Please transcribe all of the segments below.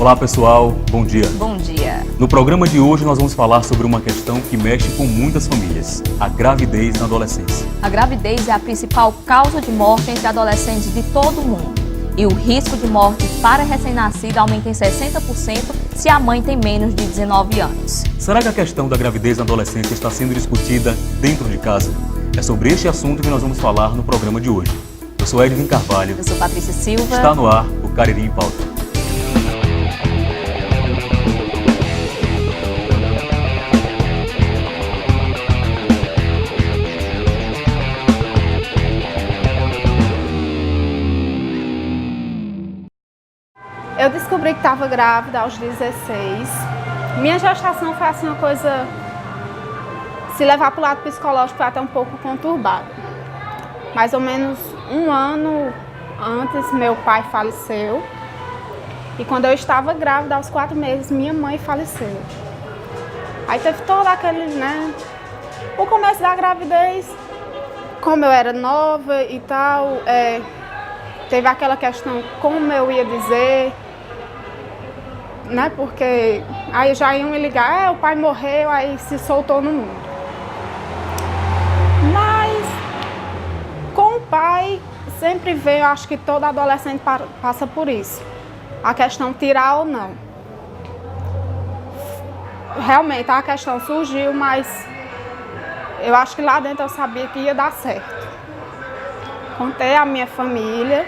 Olá pessoal, bom dia. Bom dia. No programa de hoje nós vamos falar sobre uma questão que mexe com muitas famílias, a gravidez na adolescência. A gravidez é a principal causa de morte entre adolescentes de todo o mundo. E o risco de morte para recém-nascido aumenta em 60% se a mãe tem menos de 19 anos. Será que a questão da gravidez na adolescência está sendo discutida dentro de casa? É sobre este assunto que nós vamos falar no programa de hoje. Eu sou Edwin Carvalho. Eu sou Patrícia Silva. Está no ar o Cariri em Pauta. Eu descobri que estava grávida aos 16. Minha gestação foi assim uma coisa, se levar para o lado psicológico, foi até um pouco conturbada. Mais ou menos um ano antes, meu pai faleceu. E quando eu estava grávida, aos 4 meses, minha mãe faleceu. Aí teve todo aquele, o começo da gravidez, como eu era nova e tal, teve aquela questão como eu ia dizer, porque aí já iam me ligar, o pai morreu, aí se soltou no mundo. Mas com o pai sempre veio, acho que todo adolescente passa por isso, a questão tirar ou não. Realmente a questão surgiu, mas eu acho que lá dentro eu sabia que ia dar certo. Contei à minha família.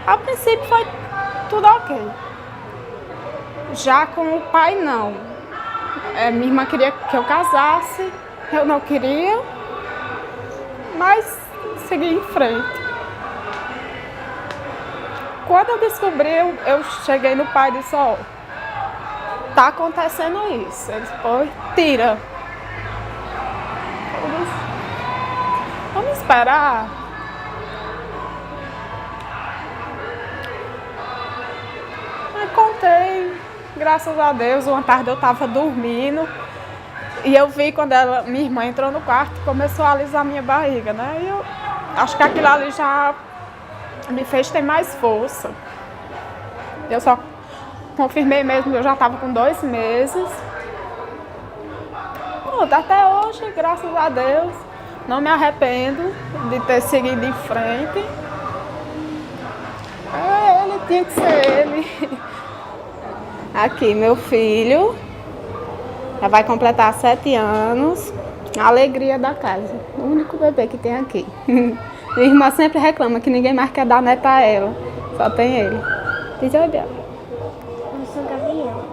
A princípio foi tudo ok. Já com o pai, não. Minha irmã queria que eu casasse, eu não queria, mas segui em frente. Quando eu descobri, eu cheguei no pai e disse, tá acontecendo isso. Ele disse, pô, tira. Vamos esperar. Aí contei, graças a Deus, uma tarde eu estava dormindo e eu vi quando minha irmã entrou no quarto e começou a alisar minha barriga, E eu acho que aquilo ali já me fez ter mais força. Eu só confirmei mesmo, eu já estava com 2 meses. Pronto, até hoje, graças a Deus, não me arrependo de ter seguido em frente. Ele tinha que ser ele. Aqui, meu filho, já vai completar 7 anos. A alegria da casa, o único bebê que tem aqui. Minha irmã sempre reclama que ninguém mais quer dar neta a ela, só tem ele. Diz oi, Bel. Eu sou Gabriel.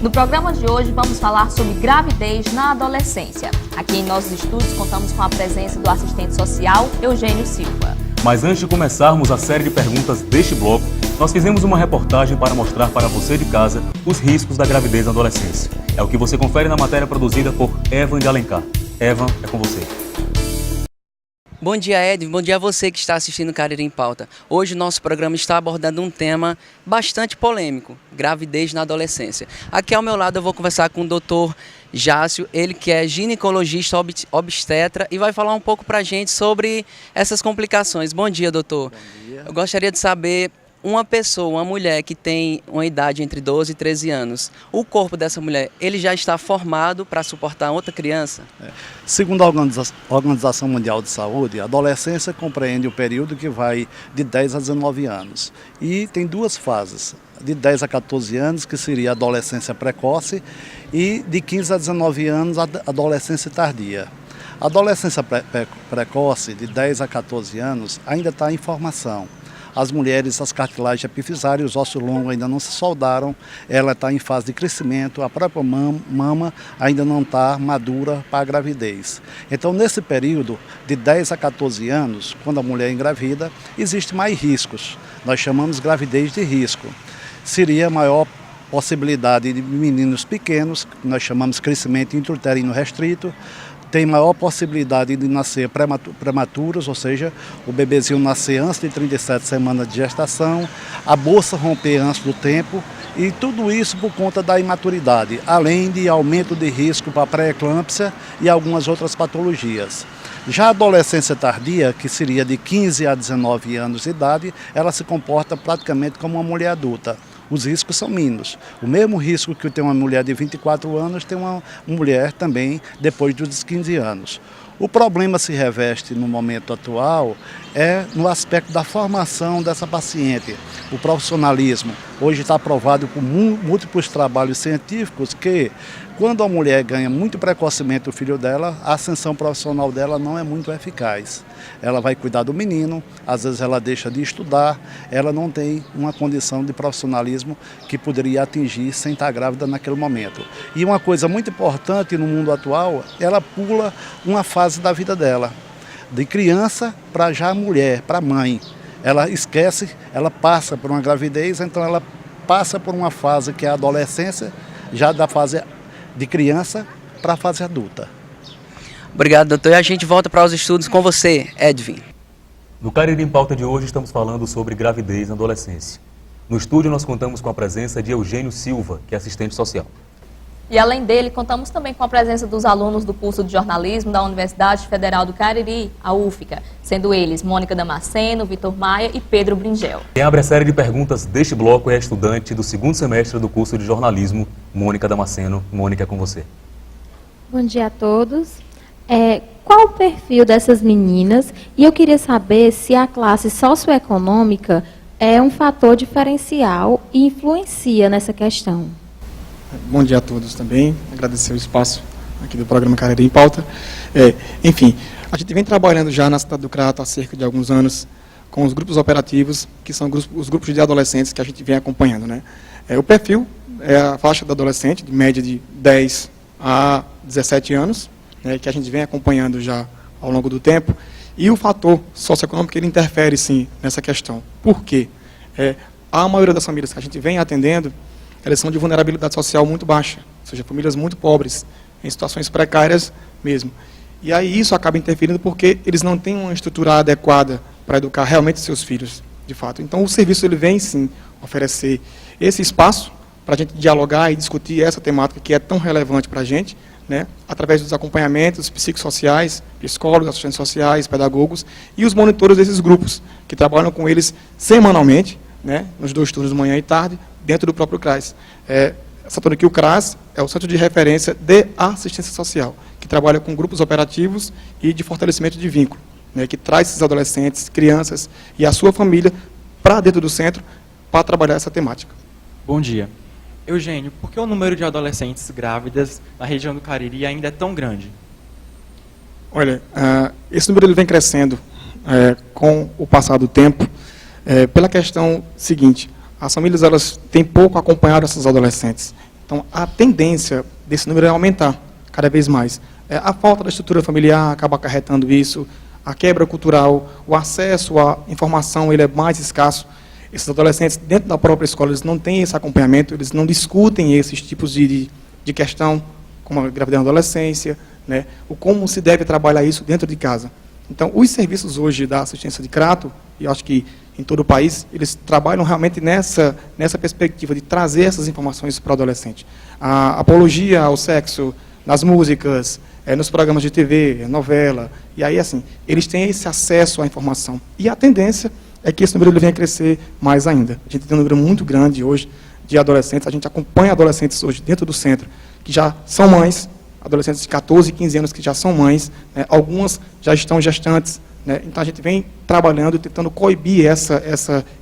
No programa de hoje vamos falar sobre gravidez na adolescência. Aqui em nossos estúdios contamos com a presença do assistente social Eugênio Silva. Mas antes de começarmos a série de perguntas deste bloco, nós fizemos uma reportagem para mostrar para você de casa os riscos da gravidez na adolescência. É o que você confere na matéria produzida por Evan de Alencar. Evan, é com você. Bom dia, Edwin. Bom dia a você que está assistindo Cariri em Pauta. Hoje o nosso programa está abordando um tema bastante polêmico, gravidez na adolescência. Aqui ao meu lado eu vou conversar com o Dr. Jácio, ele que é ginecologista obstetra e vai falar um pouco para a gente sobre essas complicações. Bom dia, doutor. Bom dia. Eu gostaria de saber, uma mulher que tem uma idade entre 12 e 13 anos, o corpo dessa mulher, ele já está formado para suportar outra criança? Segundo a Organização Mundial de Saúde, a adolescência compreende o período que vai de 10 a 19 anos. E tem 2 fases, de 10 a 14 anos, que seria a adolescência precoce, e de 15 a 19 anos, a adolescência tardia. A adolescência precoce, de 10 a 14 anos, ainda está em formação. As mulheres, as cartilagens epifisárias, os ossos longos ainda não se soldaram, ela está em fase de crescimento, a própria mama ainda não está madura para a gravidez. Então, nesse período de 10 a 14 anos, quando a mulher engravida, existe mais riscos. Nós chamamos gravidez de risco. Seria maior possibilidade de meninos pequenos, que nós chamamos crescimento intrauterino restrito, tem maior possibilidade de nascer prematuros, ou seja, o bebezinho nascer antes de 37 semanas de gestação, a bolsa romper antes do tempo, e tudo isso por conta da imaturidade, além de aumento de risco para pré-eclâmpsia e algumas outras patologias. Já a adolescência tardia, que seria de 15 a 19 anos de idade, ela se comporta praticamente como uma mulher adulta. Os riscos são mínimos. O mesmo risco que tem uma mulher de 24 anos, tem uma mulher também depois dos 15 anos. O problema se reveste no momento atual no aspecto da formação dessa paciente. O profissionalismo hoje está provado por múltiplos trabalhos científicos que, quando a mulher ganha muito precocemente o filho dela, a ascensão profissional dela não é muito eficaz. Ela vai cuidar do menino, às vezes ela deixa de estudar, ela não tem uma condição de profissionalismo que poderia atingir sem estar grávida naquele momento. E uma coisa muito importante no mundo atual, ela pula uma fase da vida dela, de criança para já mulher, para mãe. Ela esquece, ela passa por uma gravidez, então ela passa por uma fase que é a adolescência, já da fase de criança para a fase adulta. Obrigado, doutor. E a gente volta para os estudos com você, Edvin. No Cariri em Pauta de hoje estamos falando sobre gravidez na adolescência. No estúdio nós contamos com a presença de Eugênio Silva, que é assistente social. E além dele, contamos também com a presença dos alunos do curso de jornalismo da Universidade Federal do Cariri, a UFCA, sendo eles Mônica Damasceno, Vitor Maia e Pedro Bringel. Quem abre a série de perguntas deste bloco é a estudante do segundo semestre do curso de jornalismo, Mônica Damasceno. Mônica, é com você. Bom dia a todos. Qual o perfil dessas meninas? E eu queria saber se a classe socioeconômica é um fator diferencial e influencia nessa questão. Bom dia a todos também, agradecer o espaço aqui do programa Cariri em Pauta. Enfim, a gente vem trabalhando já na cidade do Crato há cerca de alguns anos com os grupos operativos, que são os grupos de adolescentes que a gente vem acompanhando, né? O perfil é a faixa do adolescente, de média de 10 a 17 anos, né, que a gente vem acompanhando já ao longo do tempo, e o fator socioeconômico ele interfere sim nessa questão. Por quê? A maioria das famílias que a gente vem atendendo, elas são de vulnerabilidade social muito baixa, ou seja, famílias muito pobres, em situações precárias mesmo. E aí isso acaba interferindo porque eles não têm uma estrutura adequada para educar realmente seus filhos, de fato. Então o serviço ele vem sim oferecer esse espaço para a gente dialogar e discutir essa temática que é tão relevante para a gente, né, através dos acompanhamentos psicossociais, psicólogos, assistentes sociais, pedagogos e os monitores desses grupos, que trabalham com eles semanalmente, né, nos 2 turnos de manhã e tarde, dentro do próprio CRAS. Essa aqui, o CRAS, é o Centro de Referência de Assistência Social, que trabalha com grupos operativos e de fortalecimento de vínculo, né, que traz esses adolescentes, crianças e a sua família para dentro do centro para trabalhar essa temática. Bom dia. Eugênio, por que o número de adolescentes grávidas na região do Cariri ainda é tão grande? Olha, esse número ele vem crescendo com o passar do tempo, pela questão seguinte: as famílias elas têm pouco acompanhado essas adolescentes. Então, a tendência desse número é aumentar cada vez mais. A falta da estrutura familiar acaba acarretando isso, a quebra cultural, o acesso à informação ele é mais escasso. Esses adolescentes, dentro da própria escola, eles não têm esse acompanhamento, eles não discutem esses tipos de questão, como a gravidez na adolescência, né, o como se deve trabalhar isso dentro de casa. Então, os serviços hoje da assistência de Crato, e eu acho que em todo o país, eles trabalham realmente nessa perspectiva de trazer essas informações para o adolescente. A apologia ao sexo, nas músicas, nos programas de TV, novela, e aí, assim, eles têm esse acesso à informação. E a tendência é que esse número ele venha a crescer mais ainda. A gente tem um número muito grande hoje de adolescentes, a gente acompanha adolescentes hoje dentro do centro, que já são mães, adolescentes de 14 e 15 anos que já são mães, né, algumas já estão gestantes, né, então a gente vem trabalhando, tentando coibir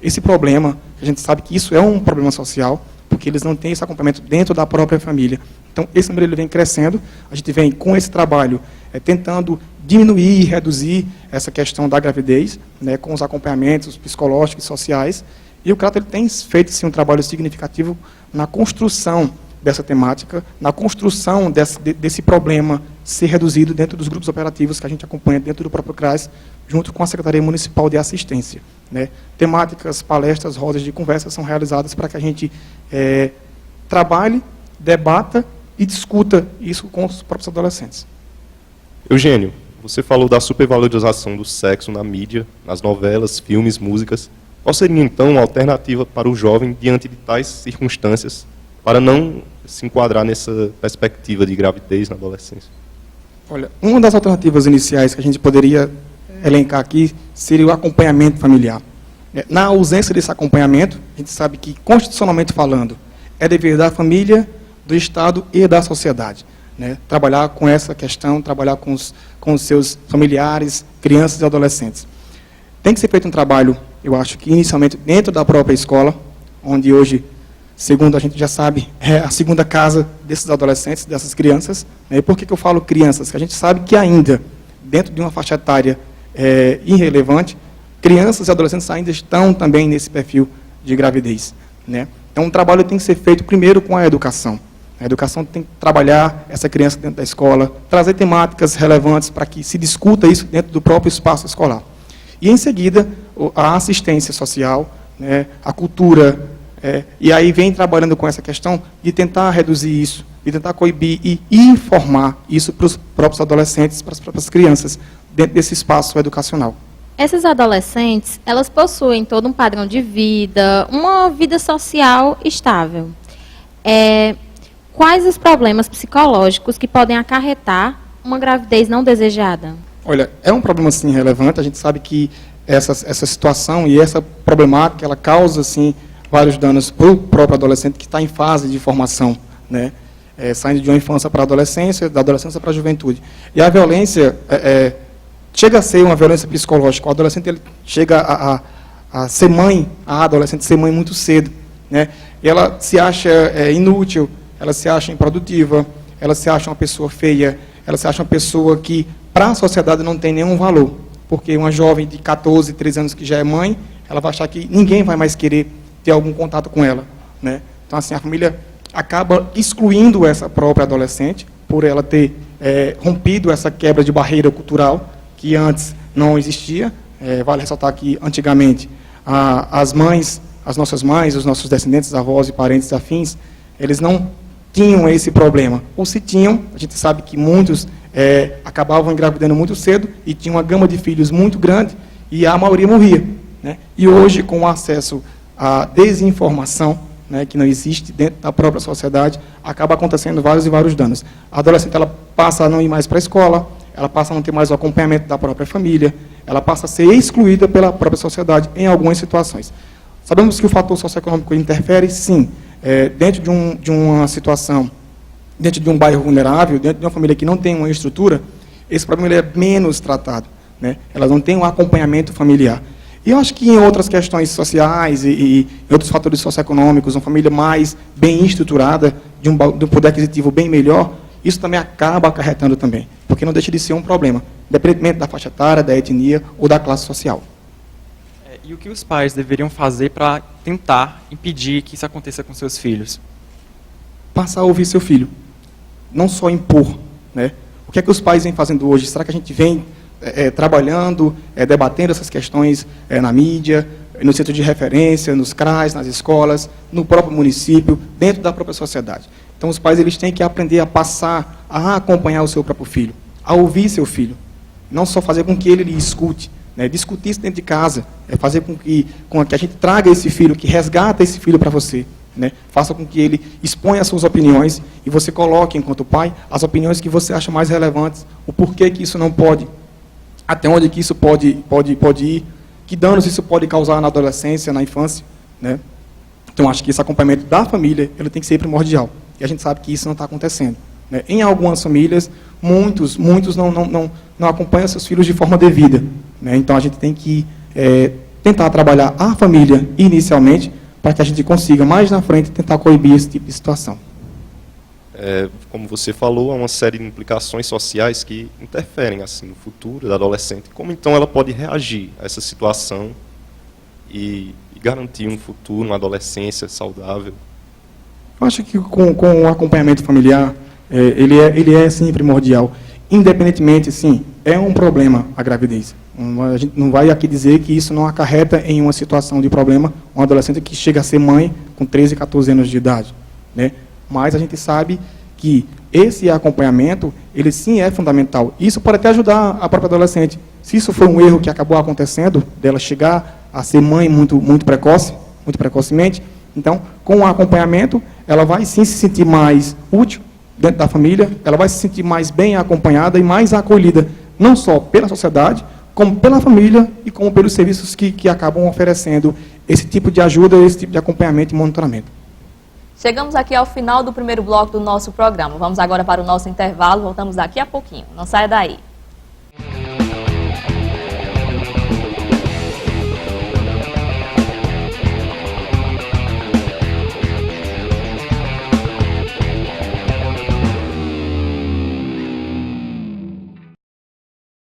esse problema, que a gente sabe que isso é um problema social, porque eles não têm esse acompanhamento dentro da própria família. Então, esse número ele vem crescendo, a gente vem com esse trabalho tentando diminuir e reduzir essa questão da gravidez, né, com os acompanhamentos psicológicos e sociais, e o Crato ele tem feito sim, um trabalho significativo na construção dessa temática, na construção desse problema ser reduzido dentro dos grupos operativos que a gente acompanha dentro do próprio CRAS, junto com a Secretaria Municipal de Assistência, né. Temáticas, palestras, rodas de conversa são realizadas para que a gente trabalhe, debata e discuta isso com os próprios adolescentes. Eugênio, você falou da supervalorização do sexo na mídia, nas novelas, filmes, músicas. Qual seria, então, uma alternativa para o jovem diante de tais circunstâncias, para não se enquadrar nessa perspectiva de gravidez na adolescência? Olha, uma das alternativas iniciais que a gente poderia elencar aqui seria o acompanhamento familiar. Na ausência desse acompanhamento, a gente sabe que, constitucionalmente falando, é dever da família, do Estado e da sociedade, né? Trabalhar com essa questão, trabalhar com os seus familiares, crianças e adolescentes. Tem que ser feito um trabalho, eu acho que inicialmente dentro da própria escola, onde hoje, segundo a gente já sabe, é a segunda casa desses adolescentes, dessas crianças. Né? E por que eu falo crianças? Porque a gente sabe que ainda, dentro de uma faixa etária irrelevante, crianças e adolescentes ainda estão também nesse perfil de gravidez. Né? Então, o trabalho tem que ser feito primeiro com a educação. A educação tem que trabalhar essa criança dentro da escola, trazer temáticas relevantes para que se discuta isso dentro do próprio espaço escolar. E, em seguida, a assistência social, né, a cultura, e aí vem trabalhando com essa questão de tentar reduzir isso, de tentar coibir e informar isso para os próprios adolescentes, para as próprias crianças, dentro desse espaço educacional. Essas adolescentes, elas possuem todo um padrão de vida, uma vida social estável. Quais os problemas psicológicos que podem acarretar uma gravidez não desejada? Olha, é um problema, sim, relevante. A gente sabe que essa situação e essa problemática, ela causa, sim, vários danos para o próprio adolescente que está em fase de formação, né? Saindo de uma infância para a adolescência, da adolescência para a juventude. E a violência chega a ser uma violência psicológica. O adolescente ele chega a ser mãe, a adolescente ser mãe muito cedo, né? E ela se acha inútil, ela se acha improdutiva, ela se acha uma pessoa feia, ela se acha uma pessoa que, para a sociedade, não tem nenhum valor. Porque uma jovem de 14, 13 anos que já é mãe, ela vai achar que ninguém vai mais querer ter algum contato com ela, né? Então, assim, a família acaba excluindo essa própria adolescente, por ela ter rompido essa quebra de barreira cultural, que antes não existia. Vale ressaltar que, antigamente, as mães, as nossas mães, os nossos descendentes, avós e parentes afins, eles não tinham esse problema. Ou se tinham, a gente sabe que muitos acabavam engravidando muito cedo e tinham uma gama de filhos muito grande e a maioria morria, né? E hoje, com o acesso à desinformação, né, que não existe dentro da própria sociedade, acaba acontecendo vários e vários danos. A adolescente ela passa a não ir mais para a escola, ela passa a não ter mais o acompanhamento da própria família, ela passa a ser excluída pela própria sociedade em algumas situações. Sabemos que o fator socioeconômico interfere, sim, dentro de uma situação, dentro de um bairro vulnerável, dentro de uma família que não tem uma estrutura, esse problema ele é menos tratado, né? Elas não têm um acompanhamento familiar. E eu acho que em outras questões sociais e em outros fatores socioeconômicos, uma família mais bem estruturada, de um poder aquisitivo bem melhor, isso também acaba acarretando também, porque não deixa de ser um problema, independentemente da faixa etária, da etnia ou da classe social. E o que os pais deveriam fazer para tentar impedir que isso aconteça com seus filhos? Passar a ouvir seu filho, não só impor, né? O que é que os pais vêm fazendo hoje? Será que a gente vem trabalhando, debatendo essas questões na mídia, no centro de referência, nos CRAs, nas escolas, no próprio município, dentro da própria sociedade? Então, os pais eles têm que aprender a passar, a acompanhar o seu próprio filho, a ouvir seu filho, não só fazer com que ele lhe escute, né? Discutir isso dentro de casa, fazer com que a gente traga esse filho, que resgata esse filho para você, né? Faça com que ele exponha as suas opiniões e você coloque, enquanto pai, as opiniões que você acha mais relevantes, o porquê que isso não pode, até onde que isso pode ir, que danos isso pode causar na adolescência, na infância, né? Então, acho que esse acompanhamento da família ele tem que ser primordial. E a gente sabe que isso não está acontecendo, né? Em algumas famílias, muitos não acompanham seus filhos de forma devida, né? Então, a gente tem que tentar trabalhar a família inicialmente para que a gente consiga, mais na frente, tentar coibir esse tipo de situação. Como você falou, há uma série de implicações sociais que interferem assim, no futuro da adolescente. Como então ela pode reagir a essa situação e garantir um futuro, uma adolescência saudável? Eu acho que com o acompanhamento familiar, ele é sim primordial. Independentemente, sim, é um problema a gravidez. A gente não vai aqui dizer que isso não acarreta em uma situação de problema um adolescente que chega a ser mãe com 13, 14 anos de idade, né? Mas a gente sabe que esse acompanhamento, ele sim é fundamental. Isso pode até ajudar a própria adolescente. Se isso for um erro que acabou acontecendo, dela chegar a ser mãe muito precocemente, então, com o acompanhamento, ela vai sim se sentir mais útil, dentro da família, ela vai se sentir mais bem acompanhada e mais acolhida, não só pela sociedade, como pela família e como pelos serviços que acabam oferecendo esse tipo de ajuda, esse tipo de acompanhamento e monitoramento. Chegamos aqui ao final do primeiro bloco do nosso programa. Vamos agora para o nosso intervalo, voltamos daqui a pouquinho. Não saia daí.